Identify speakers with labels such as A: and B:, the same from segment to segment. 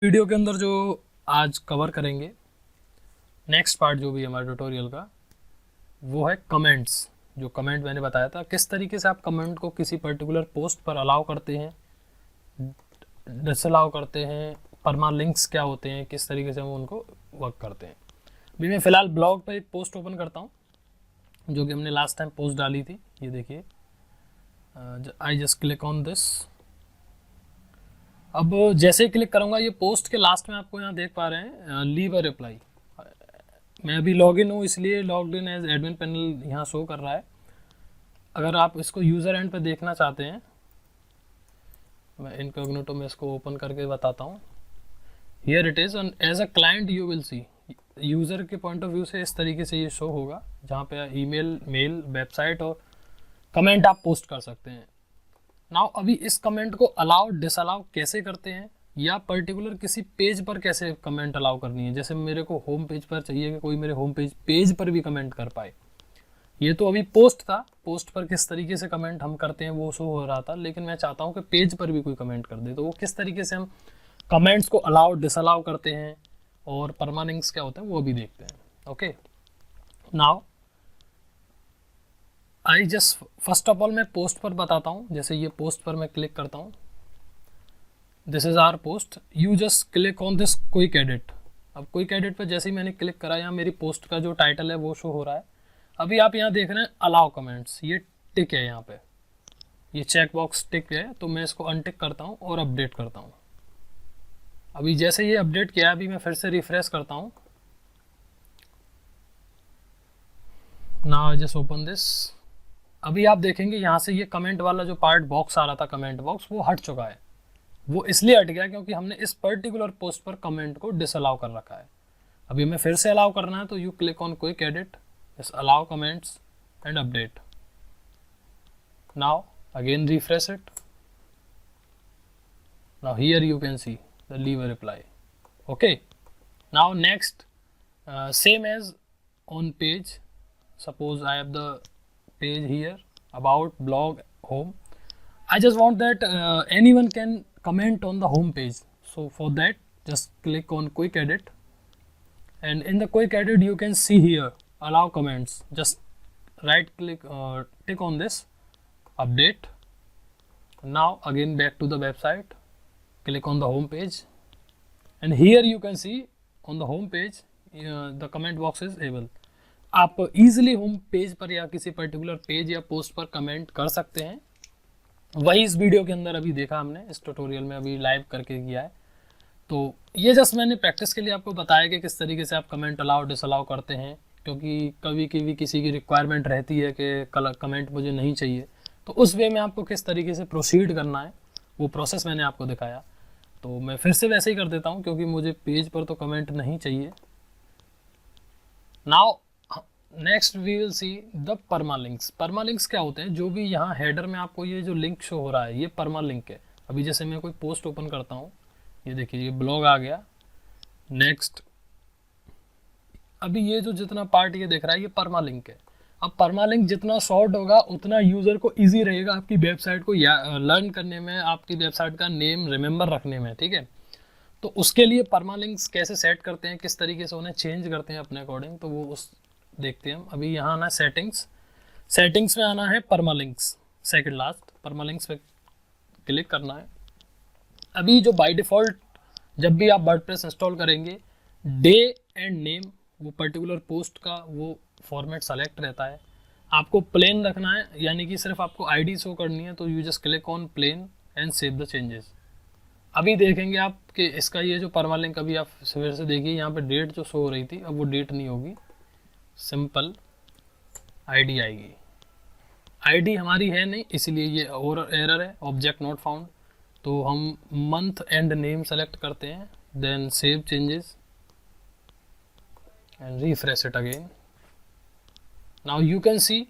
A: Video के अंदर जो आज कवर करेंगे नेक्स्ट पार्ट जो भी हमारे ट्यूटोरियल का, वो है कमेंट्स। जो कमेंट मैंने बताया था, किस तरीके से आप कमेंट को किसी पर्टिकुलर पोस्ट पर अलाउ करते हैं, डिसअलाउ करते हैं, परमालिंक्स क्या होते हैं, किस तरीके से हम उनको वर्क करते हैं। अभी मैं फ़िलहाल ब्लॉग पर एक पोस्ट ओपन करता हूँ जो कि हमने लास्ट टाइम पोस्ट डाली थी। ये देखिए, I just click on this. अब जैसे ही क्लिक करूँगा, ये पोस्ट के लास्ट में आपको यहाँ देख पा रहे हैं लीव अ रिप्लाई। मैं अभी लॉगिन हूँ, इसलिए logged in as admin panel यहाँ शो कर रहा है। अगर आप इसको यूज़र एंड पे देखना चाहते हैं, मैं इनकॉग्निटो में इसको ओपन करके बताता हूँ। Here it is as a client you will see. User के पॉइंट ऑफ व्यू से इस तरीके से ये शो होगा, जहाँ पे ईमेल, मेल, वेबसाइट और कमेंट आप पोस्ट कर सकते हैं। नाउ अभी इस कमेंट को अलाउ डिसअलाउ कैसे करते हैं, या पर्टिकुलर किसी पेज पर कैसे कमेंट अलाउ करनी है। जैसे मेरे को होम पेज पर चाहिए कि कोई मेरे होम पेज पर भी कमेंट कर पाए। ये तो अभी पोस्ट था, पोस्ट पर किस तरीके से कमेंट हम करते हैं वो शो हो रहा था, लेकिन मैं चाहता हूँ कि पेज पर भी कोई कमेंट कर दे। तो वो किस तरीके से हम कमेंट्स को अलाउ डिसअलाउ करते हैं और परमानेंट्स क्या होते हैं वो भी देखते हैं। Okay, now I just first of all मैं पोस्ट पर बताता हूँ। जैसे ये पोस्ट पर मैं क्लिक करता हूँ, this is our post, you just click on this quick edit. अब क्विक एडिट पर जैसे ही मैंने क्लिक करा, यहाँ मेरी पोस्ट का जो टाइटल है वो शो हो रहा है। अभी आप यहाँ देख रहे हैं अलाउ कमेंट्स, ये टिक है, यहाँ पे ये चेक बॉक्स टिक है। तो मैं इसको अनटिक करता हूँ और अपडेट करता हूँ। अभी जैसे ये अपडेट किया, अभी मैं फिर से रिफ्रेश करता हूँ। Now just open this. अभी आप देखेंगे यहाँ से ये कमेंट वाला जो पार्ट बॉक्स आ रहा था, कमेंट बॉक्स, वो हट चुका है। वो इसलिए हट गया क्योंकि हमने इस पर्टिकुलर पोस्ट पर कमेंट को डिसअलाउ कर रखा है। अभी हमें फिर से अलाउ करना है, तो you click on quick edit, just allow comments and update. Now again refresh it. Now here you can see the leave a reply. Okay, now next same as on page. Suppose I have the page here, about, blog, home. I just want that anyone can comment on the home page. So for that, just click on quick edit, and in the quick edit you can see here allow comments. Just right click, tick on this, update. Now again back to the website, click on the home page, and here you can see on the home page the comment box is able. आप easily home page पर या किसी particular page या post पर comment कर सकते हैं। वही इस वीडियो के अंदर अभी देखा हमने, इस ट्यूटोरियल में अभी लाइव करके किया है। तो ये जस्ट मैंने प्रैक्टिस के लिए आपको बताया कि किस तरीके से आप कमेंट अलाउ डिसअलाउ करते हैं, क्योंकि कभी कभी किसी की रिक्वायरमेंट रहती है कि कमेंट मुझे नहीं चाहिए, तो उस वे में आपको किस तरीके से प्रोसीड करना है, वो प्रोसेस मैंने आपको दिखाया। तो मैं फिर से वैसे ही कर देता हूँ, क्योंकि मुझे पेज पर तो कमेंट नहीं चाहिए। Now next we will see the permalinks. Permalinks क्या होते हैं? जो भी यहाँ हेडर में आपको ये जो लिंक शो हो रहा है, ये परमालिंक है। अभी जैसे मैं कोई पोस्ट ओपन करता हूँ, ये देखिए ये ब्लॉग आ गया। नेक्स्ट, अभी ये जो जितना पार्ट ये देख रहा है, ये परमालिंक है। अब परमालिंक जितना शॉर्ट होगा उतना यूज़र को ईजी रहेगा आपकी वेबसाइट को लर्न करने में, आपकी वेबसाइट का नेम रिमेंबर रखने में, ठीक है। तो उसके लिए परमालिंक्स कैसे सेट करते हैं, किस तरीके से उन्हें चेंज करते हैं अपने अकॉर्डिंग, तो वो उस देखते हैं हम। अभी यहाँ आना है सेटिंग्स, सेटिंग्स में आना है परमालिंक्स, सेकंड लास्ट परमालिंक्स पे क्लिक करना है। अभी जो बाय डिफ़ॉल्ट जब भी आप वर्डप्रेस इंस्टॉल करेंगे, डे एंड नेम, वो पर्टिकुलर पोस्ट का वो फॉर्मेट सेलेक्ट रहता है। आपको प्लेन रखना है, यानी कि सिर्फ आपको आईडी शो करनी है, तो you just click on plain and save the changes. अभी देखेंगे आप कि इसका ये जो परमालिंक, अभी आप फिर से देखिए यहाँ पे डेट जो शो हो रही थी, अब वो डेट नहीं होगी, सिंपल आईडी आएगी। आईडी हमारी है नहीं, इसीलिए ये और एरर है, ऑब्जेक्ट नॉट फाउंड। तो हम मंथ एंड नेम सेलेक्ट करते हैं, then save changes and refresh it again. Now you can see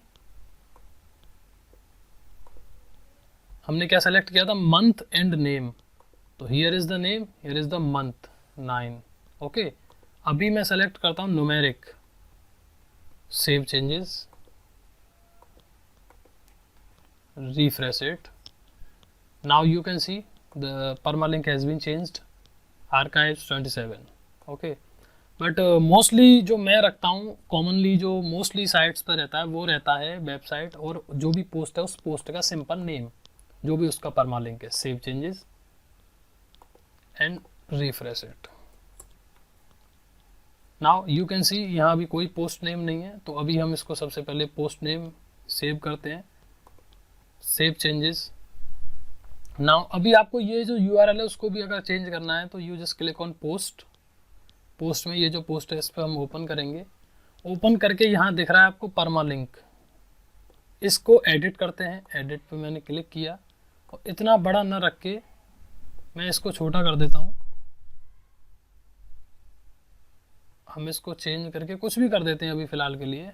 A: हमने क्या सेलेक्ट किया था, मंथ एंड नेम। तो here is the name, here is the month 9। Okay, अभी मैं सेलेक्ट करता हूँ numeric, save changes, refresh it. Now you can see the permalink has been changed. Archives 27, okay. But mostly जो मैं रखता हूँ commonly, जो मोस्टली साइट्स पर रहता है वो रहता है वेबसाइट, और जो भी पोस्ट है उस पोस्ट का सिंपल नेम, जो भी उसका परमालिंक है। Save changes and refresh it. Now you can सी यहाँ भी कोई पोस्ट नेम नहीं है, तो अभी हम इसको सबसे पहले पोस्ट नेम सेव करते हैं, सेव चेंजेस। नाउ अभी आपको ये जो URL है उसको भी अगर चेंज करना है तो you just click on post. Post में ये जो पोस्ट है इस पर हम ओपन करेंगे। ओपन करके यहाँ दिख रहा है आपको परमालिंक, इसको एडिट करते हैं। एडिट पे मैंने क्लिक किया और इतना बड़ा न रख के मैं इसको छोटा कर देता हूँ। हम इसको चेंज करके कुछ भी कर देते हैं अभी फ़िलहाल के लिए,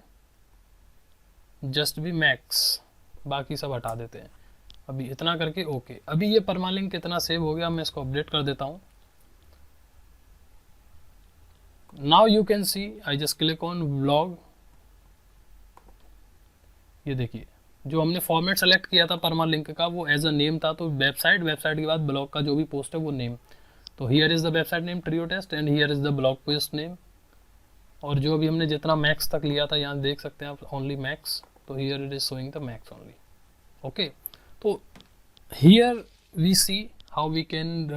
A: जस्ट भी मैक्स, बाकी सब हटा देते हैं अभी इतना करके। ओके, अभी ये परमालिंक कितना सेव हो गया, मैं इसको अपडेट कर देता हूँ। Now you can C I just click on blog. ये देखिए जो हमने फॉर्मेट सेलेक्ट किया था परमालिंक का वो एज अ नेम था, तो वेबसाइट, वेबसाइट के बाद ब्लॉग का जो भी पोस्ट है वो नेम। तो here is the website name trio test and here is the blog post name. और जो भी हमने जितना मैक्स तक लिया था यहाँ देख सकते हैं आप, ओनली मैक्स, तो here it is showing the max only. Okay, तो here we see how we can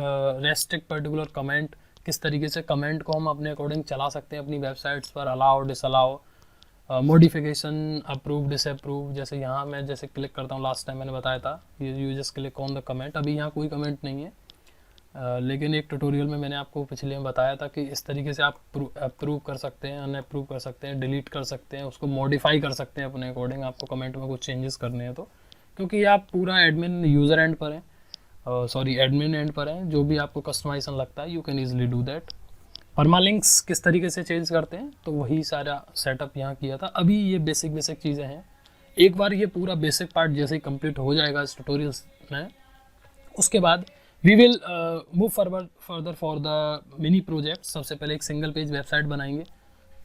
A: restrict particular comment, किस तरीके से कमेंट को हम अपने अकॉर्डिंग चला सकते हैं अपनी वेबसाइट्स पर, allow disallow, modification, approve disapprove. जैसे यहाँ मैं जैसे क्लिक करता हूँ, लास्ट टाइम मैंने बताया था you just click on the comment. अभी यहाँ कोई कमेंट नहीं है, लेकिन एक ट्यूटोरियल में मैंने आपको पिछले में बताया था कि इस तरीके से आप अप्रूव कर सकते हैं, अनअप्रूव कर सकते हैं, डिलीट कर सकते हैं, उसको मॉडिफाई कर सकते हैं अपने अकॉर्डिंग, आपको कमेंट में कुछ चेंजेस करने हैं तो। क्योंकि ये आप पूरा एडमिन यूज़र एंड पर हैं, सॉरी एडमिन एंड पर हैं, जो भी आपको कस्टमाइजेशन लगता है you can easily do that. Permalinks किस तरीके से चेंज करते हैं तो वही सारा सेटअप यहाँ किया था। अभी ये बेसिक चीज़ें हैं। एक बार ये पूरा बेसिक पार्ट जैसे ही कंप्लीट हो जाएगा इस ट्यूटोरियल्स में, उसके बाद we will move further for the mini project. सबसे पहले एक सिंगल पेज वेबसाइट बनाएंगे।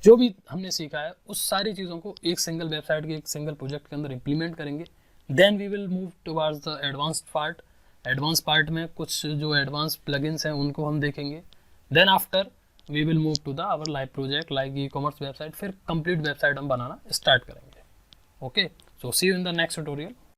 A: जो भी हमने सीखा है उस सारी चीज़ों को एक सिंगल वेबसाइट के एक सिंगल प्रोजेक्ट के अंदर इम्प्लीमेंट करेंगे। Then we will move towards the advanced part. Advance part में कुछ जो एडवांस प्लगइन्स हैं उनको हम देखेंगे। Then after we will move to the our live project like e-commerce website. फिर कंप्लीट वेबसाइट हम बनाना स्टार्ट करेंगे। Okay, so see you in the next tutorial.